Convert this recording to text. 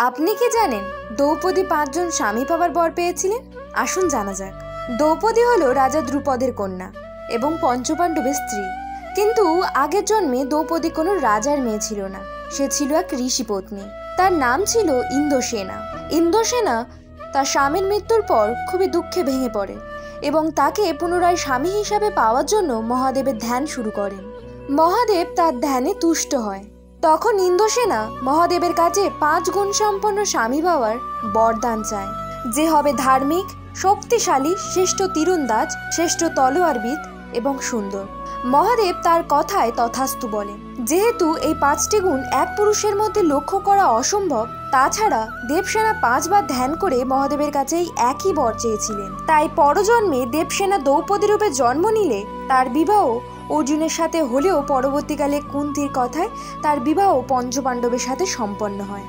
আপনি কি জানেন দ্রৌপদী 5 জন স্বামী পাওয়ার বর পেয়েছিলেন? আসুন জানা যাক। দ্রৌপদী হলো রাজা দ্রুপদের কন্যা এবং পঞ্চপাণ্ডবের স্ত্রী। কিন্তু আগের জন্মে দ্রৌপদী কোনো রাজার মেয়ে ছিল না, সে ছিল এক ঋষি পত্নী। তার নাম ছিল ইন্দ্রসেনা। ইন্দ্রসেনা তার স্বামীর মৃত্যুর পর খুবই দুঃখে ভেঙে পড়ে এবং তাকে পুনরায় স্বামী হিসাবে পাওয়ার জন্য মহাদেবের ধ্যান শুরু করেন। মহাদেব তার ধ্যানে তুষ্ট হয়। তখন ইন্দ্রসেনা মহাদেবের কাছে 5 গুণ সম্পন্ন স্বামী পাওয়ার বরদান চায়, যে হবে ধার্মিক, শক্তিশালী, শ্রেষ্ঠ তীরন্দাজ, শ্রেষ্ঠ তলোয়ারবিদ এবং সুন্দর। মহাদেব তার কথায় তথাস্তু বলেন। যেহেতু এই 5টি গুণ এক পুরুষের মধ্যে লক্ষ্য করা অসম্ভব, তাছাড়া দেবসেনা 5 বার ধ্যান করে মহাদেবের কাছেই একই বর চেয়েছিলেন। তাই পরজন্মে দেবসেনা দ্রৌপদী রূপে জন্ম নিলে তার বিবাহ অর্জুনের সাথে হলেও পরবর্তীকালে কুন্তির কথায় তার বিবাহ পঞ্চপাণ্ডবের সাথে সম্পন্ন হয়।